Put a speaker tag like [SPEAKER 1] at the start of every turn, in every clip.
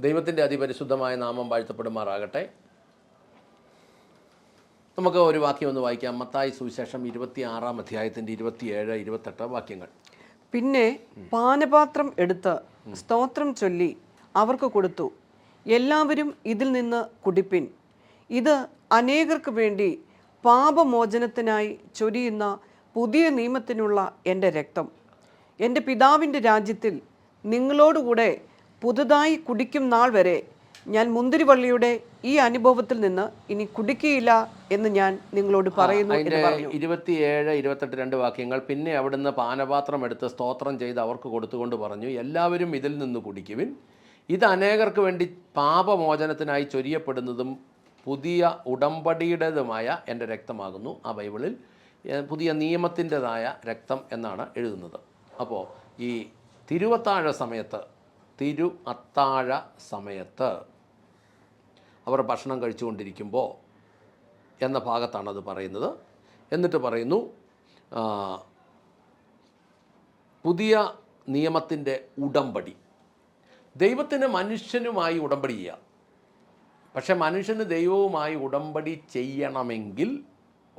[SPEAKER 1] ദൈവത്തിൻ്റെ അതിപരിശുദ്ധമായ നാമം വാഴ്ത്തപ്പെടുമാറാകട്ടെ. നമുക്ക് ഒരു വാക്യം ഒന്ന് വായിക്കാം. മത്തായി സുവിശേഷം 26-ാം അധ്യായത്തിൻ്റെ 27, 28 വാക്യങ്ങൾ.
[SPEAKER 2] പിന്നെ പാനപാത്രം എടുത്ത് സ്തോത്രം ചൊല്ലി അവർക്ക് കൊടുത്തു, എല്ലാവരും ഇതിൽ നിന്ന് കുടിപ്പിൻ. ഇത് അനേകർക്ക് വേണ്ടി പാപമോചനത്തിനായി ചൊരിയുന്ന പുതിയ നിയമത്തിനുള്ള എൻ്റെ രക്തം. എൻ്റെ പിതാവിൻ്റെ രാജ്യത്തിൽ നിങ്ങളോടുകൂടെ പുതുതായി കുടിക്കും നാൾ വരെ ഞാൻ മുന്തിരിവള്ളിയുടെ ഈ അനുഭവത്തിൽ നിന്ന് ഇനി കുടിക്കുകയില്ല എന്ന് ഞാൻ നിങ്ങളോട് പറയുന്നു എന്ന് പറഞ്ഞു.
[SPEAKER 1] 27, 28 രണ്ട് വാക്യങ്ങൾ. പിന്നെ അവിടുന്ന് പാനപാത്രം എടുത്ത് സ്തോത്രം ചെയ്ത് അവർക്ക് കൊടുത്തുകൊണ്ട് പറഞ്ഞു, എല്ലാവരും ഇതിൽ നിന്ന് കുടിക്കുവിൻ. ഇത് അനേകർക്ക് വേണ്ടി പാപമോചനത്തിനായി ചൊരിയപ്പെടുന്നതും പുതിയ ഉടമ്പടിയുടേതുമായ എൻ്റെ രക്തമാകുന്നു. ആ ബൈബിളിൽ പുതിയ നിയമത്തിൻ്റെതായ രക്തം എന്നാണ് എഴുതുന്നത്. അപ്പോൾ ഈ തിരു അത്താഴ സമയത്ത് അവർ ഭക്ഷണം കഴിച്ചുകൊണ്ടിരിക്കുമ്പോൾ എന്ന ഭാഗത്താണ് അത് പറയുന്നത്. എന്നിട്ട് പറയുന്നു, പുതിയ നിയമത്തിൻ്റെ ഉടമ്പടി. ദൈവത്തിന് മനുഷ്യനുമായി ഉടമ്പടി ചെയ്യാം. പക്ഷേ മനുഷ്യന് ദൈവവുമായി ഉടമ്പടി ചെയ്യണമെങ്കിൽ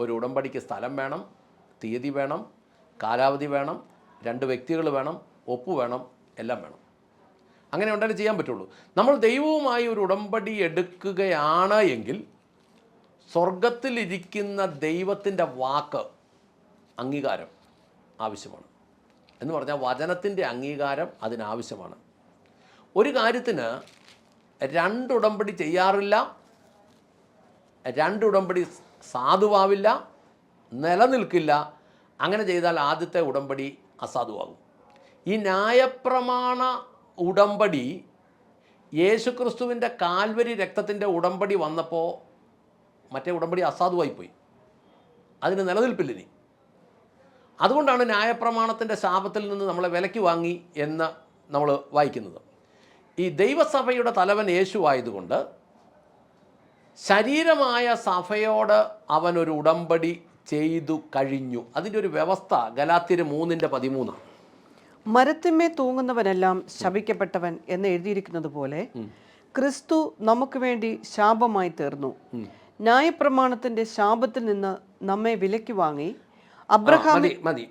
[SPEAKER 1] ഒരു ഉടമ്പടിക്ക് സ്ഥലം വേണം, തീയതി വേണം, കാലാവധി വേണം, 2 വ്യക്തികൾ വേണം, ഒപ്പ് വേണം, എല്ലാം വേണം. അങ്ങനെ ഉണ്ടെങ്കിൽ ചെയ്യാൻ പറ്റുള്ളൂ. നമ്മൾ ദൈവവുമായി ഒരു ഉടമ്പടി എടുക്കുകയാണ് എങ്കിൽ സ്വർഗത്തിലിരിക്കുന്ന ദൈവത്തിൻ്റെ വാക്ക് അംഗീകാരം ആവശ്യമാണ്. എന്ന് പറഞ്ഞാൽ വചനത്തിൻ്റെ അംഗീകാരം അതിനാവശ്യമാണ്. ഒരു കാര്യത്തിന് 2 ഉടമ്പടി ചെയ്യാറില്ല, 2 ഉടമ്പടി സാധുവാവില്ല, നിലനിൽക്കില്ല. അങ്ങനെ ചെയ്താൽ ആദ്യത്തെ ഉടമ്പടി അസാധുവാകും. ഈ ന്യായപ്രമാണ ഉടമ്പടി യേശുക്രിസ്തുവിൻ്റെ കാൽവരി രക്തത്തിൻ്റെ ഉടമ്പടി വന്നപ്പോൾ മറ്റേ ഉടമ്പടി അസാധുവായിപ്പോയി, അതിന് നിലനിൽപ്പില്ലിനി. അതുകൊണ്ടാണ് ന്യായപ്രമാണത്തിൻ്റെ ശാപത്തിൽ നിന്ന് നമ്മളെ വിലയ്ക്ക് വാങ്ങി എന്ന് നമ്മൾ വായിക്കുന്നത്. ഈ ദൈവസഭയുടെ തലവൻ യേശു ആയതുകൊണ്ട് ശരീരമായ സഭയോട് അവനൊരു ഉടമ്പടി ചെയ്തു കഴിഞ്ഞു. അതിൻ്റെ ഒരു വ്യവസ്ഥ ഗലാത്യർ 3:13.
[SPEAKER 2] മരത്തിന്മേ തൂങ്ങുന്നവനെല്ലാം ശപിക്കപ്പെട്ടവൻ എന്ന് എഴുതിയിരിക്കുന്നത് പോലെ ക്രിസ്തു നമുക്ക് വേണ്ടി ശാപമായി തീർന്നു. ന്യായപ്രമാണത്തിന്റെ ശാപത്തിൽ നിന്ന് നമ്മെ വിലയ്ക്ക് വാങ്ങി അബ്രഹാം.
[SPEAKER 1] മതി.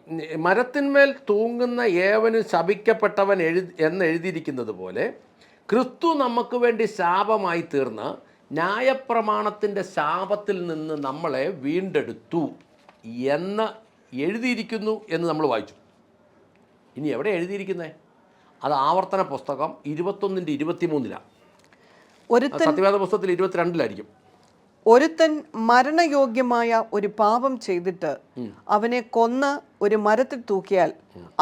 [SPEAKER 1] മരത്തിന്മേൽ തൂങ്ങുന്ന ഏവനും ശപിക്കപ്പെട്ടവൻ എന്ന് എഴുതിയിരിക്കുന്നത് പോലെ ക്രിസ്തു നമുക്ക് വേണ്ടി ശാപമായി തീർന്ന് ന്യായപ്രമാണത്തിൻ്റെ ശാപത്തിൽ നിന്ന് നമ്മളെ വീണ്ടെടുത്തു എന്ന് എഴുതിയിരിക്കുന്നു എന്ന് നമ്മൾ വായിച്ചു. ഇനി എവിടെ എഴുതിയിരിക്കുന്നത്? അത് ആവർത്തന പുസ്തകം 21:23. സത്യവേദ പുസ്തകത്തിൽ 22
[SPEAKER 2] ഒരുത്തൻ മരണയോഗ്യമായ ഒരു പാപം ചെയ്തിട്ട് അവനെ കൊന്ന് ഒരു മരത്തിൽ തൂക്കിയാൽ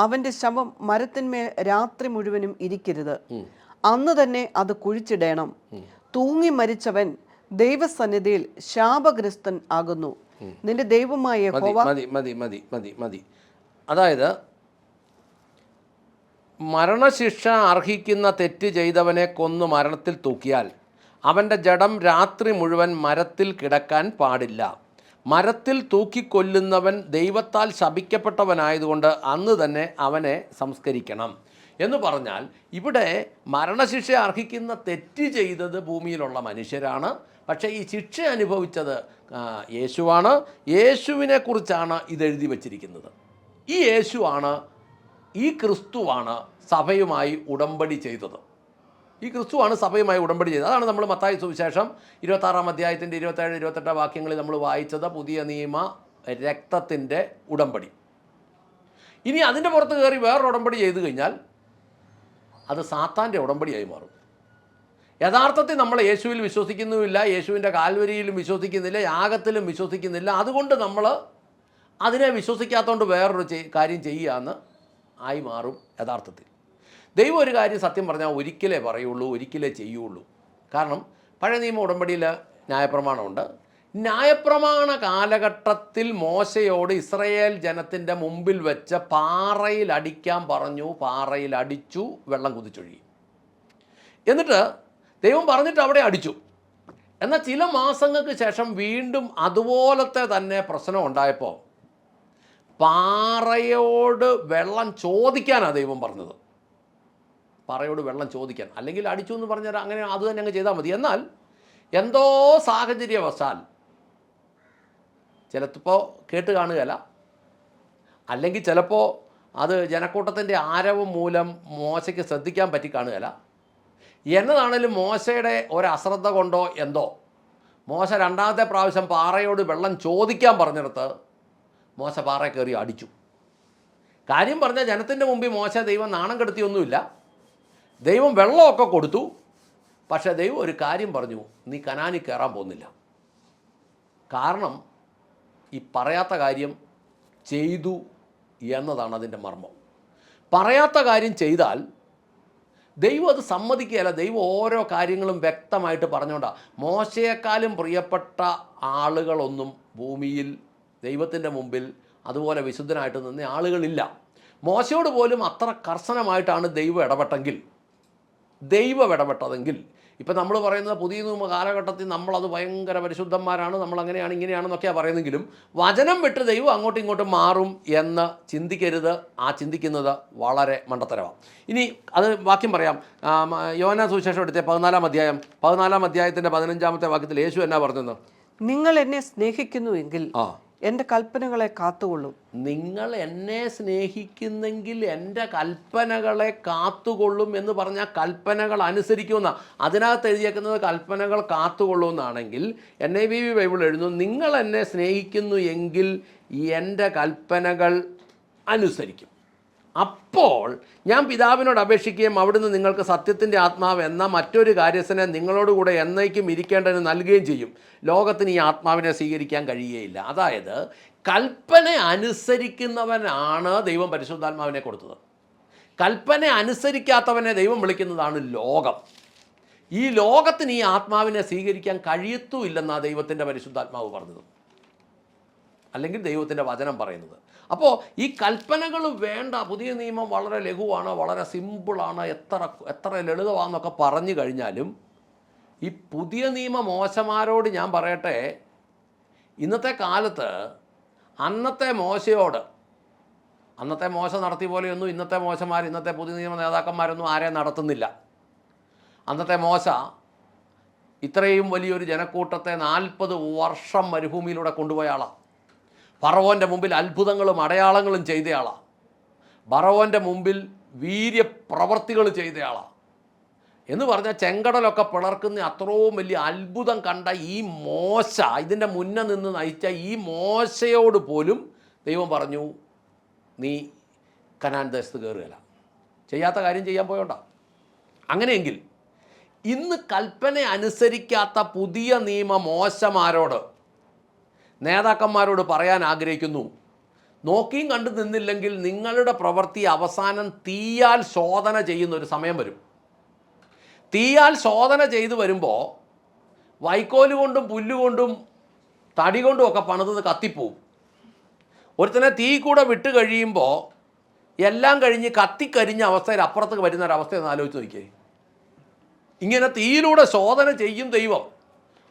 [SPEAKER 2] അവന്റെ ശവം മരത്തിന്മേൽ രാത്രി മുഴുവനും ഇരിക്കരുത്, അന്ന് തന്നെ അത് കുഴിച്ചിടണം. തൂങ്ങി മരിച്ചവൻ ദൈവസന്നിധിയിൽ ശാപഗ്രസ്തൻ ആകുന്നു. നിന്റെ ദൈവമായ യഹോവ.
[SPEAKER 1] മതി. അതായത് മരണശിക്ഷ അർഹിക്കുന്ന തെറ്റ് ചെയ്തവനെ കൊന്നു മരണത്തിൽ തൂക്കിയാൽ അവൻ്റെ ജഡം രാത്രി മുഴുവൻ മരത്തിൽ കിടക്കാൻ പാടില്ല. മരത്തിൽ തൂക്കിക്കൊല്ലുന്നവൻ ദൈവത്താൽ ശപിക്കപ്പെട്ടവനായതുകൊണ്ട് അന്ന് തന്നെ അവനെ സംസ്കരിക്കണം എന്ന് പറഞ്ഞാൽ, ഇവിടെ മരണശിക്ഷ അർഹിക്കുന്ന തെറ്റ് ചെയ്തത് ഭൂമിയിലുള്ള മനുഷ്യരാണ്. പക്ഷേ ഈ ശിക്ഷ അനുഭവിച്ചത് യേശുവാണ്. യേശുവിനെക്കുറിച്ചാണ് ഇതെഴുതി വച്ചിരിക്കുന്നത്. ഈ യേശുവാണ്, ഈ ക്രിസ്തുവാണ് സഭയുമായി ഉടമ്പടി ചെയ്തത്. അതാണ് നമ്മൾ മത്തായി സുവിശേഷം 26-ാം അധ്യായത്തിൻ്റെ 27, 28 വാക്യങ്ങളിൽ നമ്മൾ വായിച്ചത് പുതിയ നിയമ രക്തത്തിൻ്റെ ഉടമ്പടി. ഇനി അതിൻ്റെ പുറത്ത് കയറി വേറൊരു ഉടമ്പടി ചെയ്തു കഴിഞ്ഞാൽ അത് സാത്താൻ്റെ ഉടമ്പടിയായി മാറും. യഥാർത്ഥത്തിൽ നമ്മൾ യേശുവിൽ വിശ്വസിക്കുന്നുമില്ല, യേശുവിൻ്റെ കാൽവരിയിലും വിശ്വസിക്കുന്നില്ല, യാഗത്തിലും വിശ്വസിക്കുന്നില്ല. അതുകൊണ്ട് നമ്മൾ അതിനെ വിശ്വസിക്കാത്തതുകൊണ്ട് വേറൊരു കാര്യം ചെയ്യുകയെന്ന് ആയി മാറും. യഥാർത്ഥത്തിൽ ദൈവം ഒരു കാര്യം സത്യം പറഞ്ഞാൽ ഒരിക്കലേ പറയുള്ളൂ, ഒരിക്കലേ ചെയ്യുള്ളൂ. കാരണം പഴയ നിയമ ഉടമ്പടിയിൽ ന്യായപ്രമാണമുണ്ട്. ന്യായപ്രമാണ കാലഘട്ടത്തിൽ മോശയോട് ഇസ്രായേൽ ജനത്തിൻ്റെ മുമ്പിൽ വെച്ച് പാറയിൽ അടിക്കാൻ പറഞ്ഞു. പാറയിൽ അടിച്ചു, വെള്ളം കുതിച്ചൊഴുകി. എന്നിട്ട് ദൈവം പറഞ്ഞിട്ട് അവിടെ അടിച്ചു. എന്നാൽ ചില മാസങ്ങൾക്ക് ശേഷം വീണ്ടും അതുപോലത്തെ തന്നെ പ്രശ്നം ഉണ്ടായപ്പോൾ പാറയോട് വെള്ളം ചോദിക്കാനാണ് ദൈവം പറഞ്ഞത്. പറയോട് വെള്ളം ചോദിക്കാൻ, അല്ലെങ്കിൽ അടിച്ചു എന്ന് പറഞ്ഞാൽ അങ്ങനെ അത് തന്നെ അങ്ങ് ചെയ്താൽ മതി. എന്നാൽ എന്തോ സാഹചര്യവശാൽ ചിലപ്പോൾ കേട്ട് കാണുകയില്ല, അല്ലെങ്കിൽ ചിലപ്പോൾ അത് ജനക്കൂട്ടത്തിൻ്റെ ആരവം മൂലം മോശയ്ക്ക് ശ്രദ്ധിക്കാൻ പറ്റി കാണുകയില്ല. എന്നതാണേലും മോശയുടെ ഒരശ്രദ്ധ കൊണ്ടോ എന്തോ മോശ രണ്ടാമത്തെ പ്രാവശ്യം പാറയോട് വെള്ളം ചോദിക്കാൻ പറഞ്ഞിടത്ത് മോശ പാറ കയറി അടിച്ചു. കാര്യം പറഞ്ഞാൽ ജനത്തിൻ്റെ മുമ്പിൽ മോശ ദൈവം നാണം കെടുത്തിയൊന്നുമില്ല. ദൈവം വെള്ളമൊക്കെ കൊടുത്തു. പക്ഷേ ദൈവം ഒരു കാര്യം പറഞ്ഞു, നീ കനാനിൽ കയറാൻ പോകുന്നില്ല. കാരണം ഈ പറയാത്ത കാര്യം ചെയ്തു എന്നതാണ് അതിൻ്റെ മർമ്മം. പറയാത്ത കാര്യം ചെയ്താൽ ദൈവം അത് സമ്മതിക്കുകയല്ല. ദൈവം ഓരോ കാര്യങ്ങളും വ്യക്തമായിട്ട് പറഞ്ഞുകൊണ്ടാണ്. മോശയെക്കാളും പ്രിയപ്പെട്ട ആളുകളൊന്നും ഭൂമിയിൽ ദൈവത്തിൻ്റെ മുമ്പിൽ അതുപോലെ വിശുദ്ധനായിട്ട് നിന്ന ആളുകളില്ല. മോശയോട് പോലും അത്ര കർശനമായിട്ടാണ് ദൈവം ഇടപെട്ടതെങ്കിൽ ഇപ്പം നമ്മൾ പറയുന്നത് പുതിയ നിയമ കാലഘട്ടത്തിൽ നമ്മളത് ഭയങ്കര പരിശുദ്ധന്മാരാണ്, നമ്മളങ്ങനെയാണ് ഇങ്ങനെയാണെന്നൊക്കെയാണ് പറയുന്നെങ്കിലും വചനം വിട്ട് ദൈവം അങ്ങോട്ടും ഇങ്ങോട്ടും മാറും എന്ന് ചിന്തിക്കരുത്. ആ ചിന്തിക്കുന്നത് വളരെ മണ്ടത്തരമാണ്. ഇനി അത് വാക്യം പറയാം. യോഹന്നാൻ സുവിശേഷം എടുത്തേ 14 അധ്യായത്തിൻ്റെ 15 വാക്യത്തിൽ യേശു എന്നാ പറഞ്ഞത്?
[SPEAKER 2] നിങ്ങൾ എന്നെ സ്നേഹിക്കുന്നുവെങ്കിൽ എൻ്റെ കൽപ്പനകളെ കാത്തുകൊള്ളും.
[SPEAKER 1] നിങ്ങൾ എന്നെ സ്നേഹിക്കുന്നെങ്കിൽ എൻ്റെ കൽപ്പനകളെ കാത്തുകൊള്ളും എന്ന് പറഞ്ഞാൽ കൽപ്പനകൾ അനുസരിക്കുമെന്ന അതിനകത്ത് എഴുതിയേക്കുന്നത് കൽപ്പനകൾ കാത്തുകൊള്ളുമെന്നാണെങ്കിൽ NIV ബൈബിൾ എഴുതുന്നു, നിങ്ങൾ എന്നെ സ്നേഹിക്കുന്നു എങ്കിൽ എൻ്റെ കൽപ്പനകൾ അനുസരിക്കും. അപ്പോൾ ഞാൻ പിതാവിനോട് അപേക്ഷിക്കുകയും അവിടുന്ന് നിങ്ങൾക്ക് സത്യത്തിൻ്റെ ആത്മാവ് എന്ന മറ്റൊരു കാര്യസ്ഥനെ നിങ്ങളോടുകൂടെ എന്നേക്കും ഇരിക്കേണ്ടതിന് നൽകുകയും ചെയ്യും. ലോകത്തിന് ഈ ആത്മാവിനെ സ്വീകരിക്കാൻ കഴിയുകയില്ല. അതായത് കൽപ്പന അനുസരിക്കുന്നവനാണ് ദൈവം പരിശുദ്ധാത്മാവിനെ കൊടുത്തത്. കൽപ്പന അനുസരിക്കാത്തവനെ ദൈവം വിളിക്കുന്നതാണ് ലോകം. ഈ ലോകത്തിന് ഈ ആത്മാവിനെ സ്വീകരിക്കാൻ കഴിയത്തുമില്ലെന്നാണ് ദൈവത്തിൻ്റെ പരിശുദ്ധാത്മാവ് പറഞ്ഞത്, അല്ലെങ്കിൽ ദൈവത്തിൻ്റെ വചനം പറയുന്നത്. അപ്പോൾ ഈ കൽപ്പനകൾ വേണ്ട. പുതിയ നിയമം വളരെ ലഘുവാണ്, വളരെ സിമ്പിളാണ്, എത്ര ലളിതമാണെന്നൊക്കെ പറഞ്ഞു കഴിഞ്ഞാലും ഈ പുതിയ നിയമ മോശമാരോട് ഞാൻ പറയട്ടെ, ഇന്നത്തെ കാലത്ത് അന്നത്തെ മോശ നടത്തിയ പോലെയൊന്നും ഇന്നത്തെ മോശമാർ, ഇന്നത്തെ പുതിയ നിയമ നേതാക്കന്മാരൊന്നും ആരെയും നടത്തുന്നില്ല. അന്നത്തെ മോശ ഇത്രയും വലിയൊരു ജനക്കൂട്ടത്തെ 40 വർഷം മരുഭൂമിയിലൂടെ കൊണ്ടുപോയ ആളാണ്. ഫറവോൻ്റെ മുമ്പിൽ അത്ഭുതങ്ങളും അടയാളങ്ങളും ചെയ്തയാളാണ്. ഫറവോൻ്റെ മുമ്പിൽ വീര്യപ്രവർത്തികൾ ചെയ്തയാളാണ്. എന്ന് പറഞ്ഞാൽ ചെങ്കടലൊക്കെ പിളർക്കുന്ന അത്രയും വലിയ അത്ഭുതം കണ്ട ഈ മോശ, ഇതിൻ്റെ മുന്നേ നിന്ന് നയിച്ച ഈ മോശയോട് പോലും ദൈവം പറഞ്ഞു, നീ കനാൻ ദേശത്ത് കയറുകയില്ല. ചെയ്യാത്ത കാര്യം ചെയ്യാൻ പോയോണ്ടാ. അങ്ങനെയെങ്കിൽ ഇന്ന് കൽപ്പന അനുസരിക്കാത്ത പുതിയ നിയമ മോശമാരോട്, നേതാക്കന്മാരോട് പറയാൻ ആഗ്രഹിക്കുന്നു, നോക്കിയും കണ്ടു നിന്നില്ലെങ്കിൽ നിങ്ങളുടെ പ്രവൃത്തി അവസാനം തീയാൽ ശോധന ചെയ്യുന്ന ഒരു സമയം വരും. തീയാൽ ശോധന ചെയ്തു വരുമ്പോൾ വൈക്കോല് കൊണ്ടും പുല്ലുകൊണ്ടും തടി കൊണ്ടും ഒക്കെ പണിത് കത്തിപ്പോവും. ഒരുത്തനെ തീ കൂടെ വിട്ട് കഴിയുമ്പോൾ എല്ലാം കഴിഞ്ഞ് കത്തിക്കരിഞ്ഞ അവസ്ഥയിൽ അപ്പുറത്ത് വരുന്നൊരവസ്ഥയൊന്ന് ആലോചിച്ച് നോക്കിയേ. ഇങ്ങനെ തീയിലൂടെ ശോധന ചെയ്യും ദൈവം.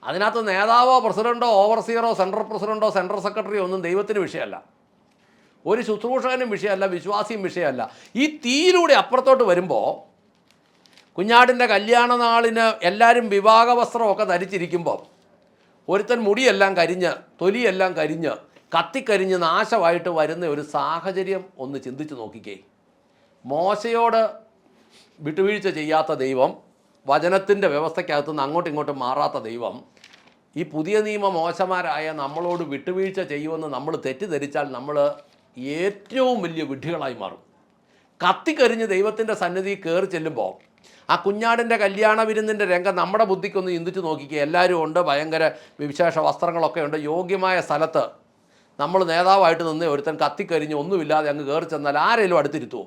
[SPEAKER 1] അതിനകത്ത് നേതാവോ പ്രസിഡൻറ്റോ ഓവർസിയറോ സെൻട്രൽ പ്രസിഡൻറ്റോ സെൻട്രൽ സെക്രട്ടറിയോ ഒന്നും ദൈവത്തിന് വിഷയമല്ല, ഒരു ശുശ്രൂഷകനും വിഷയമല്ല, വിശ്വാസിയും വിഷയമല്ല. ഈ തീയിലൂടെ അപ്പുറത്തോട്ട് വരുമ്പോൾ കുഞ്ഞാടിൻ്റെ കല്യാണ നാളിന് എല്ലാവരും വിവാഹ വസ്ത്രമൊക്കെ ധരിച്ചിരിക്കുമ്പോൾ ഒരുത്തൻ മുടിയെല്ലാം കരിഞ്ഞ് തൊലിയെല്ലാം കരിഞ്ഞ് കത്തിക്കരിഞ്ഞ് നാശമായിട്ട് വരുന്ന ഒരു സാഹചര്യം ഒന്ന് ചിന്തിച്ച് നോക്കിക്കേ. മോശയോട് വിട്ടുവീഴ്ച ചെയ്യാത്ത ദൈവം, വചനത്തിൻ്റെ വ്യവസ്ഥയ്ക്കകത്തുനിന്ന് അങ്ങോട്ടും ഇങ്ങോട്ടും മാറാത്ത ദൈവം, ഈ പുതിയ നിയമ മോശമാരായ നമ്മളോട് വിട്ടുവീഴ്ച ചെയ്യുമെന്ന് നമ്മൾ തെറ്റിദ്ധരിച്ചാൽ നമ്മൾ ഏറ്റവും വലിയ വിഡ്ഢികളായി മാറും. കത്തിക്കരിഞ്ഞ് ദൈവത്തിൻ്റെ സന്നിധി കയറി ചെല്ലുമ്പോൾ ആ കുഞ്ഞാടിൻ്റെ കല്യാണ വിരുന്നിൻ്റെ രംഗം നമ്മുടെ ബുദ്ധിക്കൊന്ന് ചിന്തിച്ച് നോക്കിക്കുക. എല്ലാവരും ഉണ്ട്, ഭയങ്കര വിശേഷ വസ്ത്രങ്ങളൊക്കെ ഉണ്ട്, യോഗ്യമായ സ്ഥലത്ത് നമ്മൾ നേതാവായിട്ട് നിന്ന് ഒരുത്തൻ കത്തിക്കരിഞ്ഞ് ഒന്നുമില്ലാതെ അങ്ങ് കയറി ചെന്നാൽ ആരെങ്കിലും അടുത്തിരുത്തുമോ?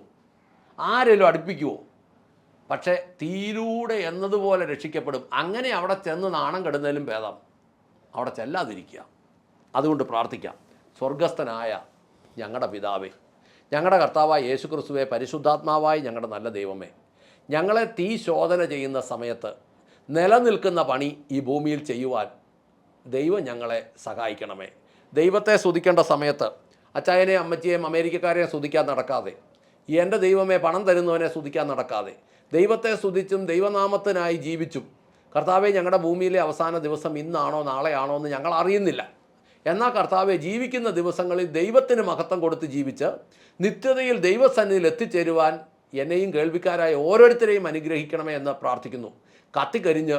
[SPEAKER 1] ആരെങ്കിലും അടുപ്പിക്കുമോ? പക്ഷേ തീയിലൂടെ എന്നതുപോലെ രക്ഷിക്കപ്പെടും. അങ്ങനെ അവിടെ ചെന്ന് നാണം കെടുന്നതിലും ഭേദം അവിടെ ചെല്ലാതിരിക്കുക. അതുകൊണ്ട് പ്രാർത്ഥിക്കാം. സ്വർഗസ്ഥനായ ഞങ്ങളുടെ പിതാവേ, ഞങ്ങളുടെ കർത്താവായ യേശുക്രിസ്തുവേ, പരിശുദ്ധാത്മാവായ ഞങ്ങളുടെ നല്ല ദൈവമേ, ഞങ്ങളെ തീ ശോധന ചെയ്യുന്ന സമയത്ത് നിലനിൽക്കുന്ന പണി ഈ ഭൂമിയിൽ ചെയ്യുവാൻ ദൈവം ഞങ്ങളെ സഹായിക്കണമേ. ദൈവത്തെ സ്തുതിക്കേണ്ട സമയത്ത് അച്ചായനെയും അമ്മച്ചിയെയും അമേരിക്കക്കാരെയും സ്തുതിക്കാൻ നടക്കാതെ, എൻ്റെ ദൈവമേ പണം തരുന്നവനെ സ്തുതിക്കാൻ നടക്കാതെ, ദൈവത്തെ സ്തുതിച്ചും ദൈവനാമത്തിനായി ജീവിച്ചും കർത്താവെ ഞങ്ങളുടെ ഭൂമിയിലെ അവസാന ദിവസം ഇന്നാണോ നാളെയാണോ എന്ന് ഞങ്ങൾ അറിയുന്നില്ല. എന്നാൽ കർത്താവെ ജീവിക്കുന്ന ദിവസങ്ങളിൽ ദൈവത്തിന് മഹത്വം കൊടുത്ത് ജീവിച്ച് നിത്യതയിൽ ദൈവസന്നിധിയിൽ എത്തിച്ചേരുവാൻ എന്നെയും കേൾവിക്കാരായ ഓരോരുത്തരെയും അനുഗ്രഹിക്കണമേ എന്ന് പ്രാർത്ഥിക്കുന്നു. കത്തിക്കരിഞ്ഞ്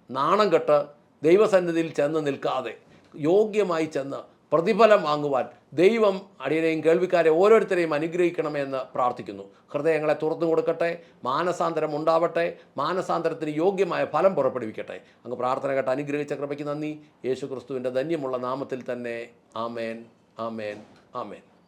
[SPEAKER 1] നാണം കെട്ട് ദൈവസന്നിധിയിൽ ചെന്ന് നിൽക്കാതെ യോഗ്യമായി ചെന്ന് പ്രതിഫലം വാങ്ങുവാൻ ദൈവം അടിയനെയും കേൾവിക്കാരെ ഓരോരുത്തരെയും അനുഗ്രഹിക്കണമെന്ന് പ്രാർത്ഥിക്കുന്നു. ഹൃദയങ്ങളെ തുറന്നു കൊടുക്കട്ടെ, മാനസാന്തരം ഉണ്ടാവട്ടെ, മാനസാന്തരത്തിന് യോഗ്യമായ ഫലം പുറപ്പെടുവിക്കട്ടെ. അങ്ങ് പ്രാർത്ഥന കേട്ട് അനുഗ്രഹിച്ച കൃപയ്ക്ക് നന്ദി. യേശു ക്രിസ്തുവിൻ്റെ ധന്യമുള്ള നാമത്തിൽ തന്നെ. ആമേൻ, ആമേൻ, ആമേൻ.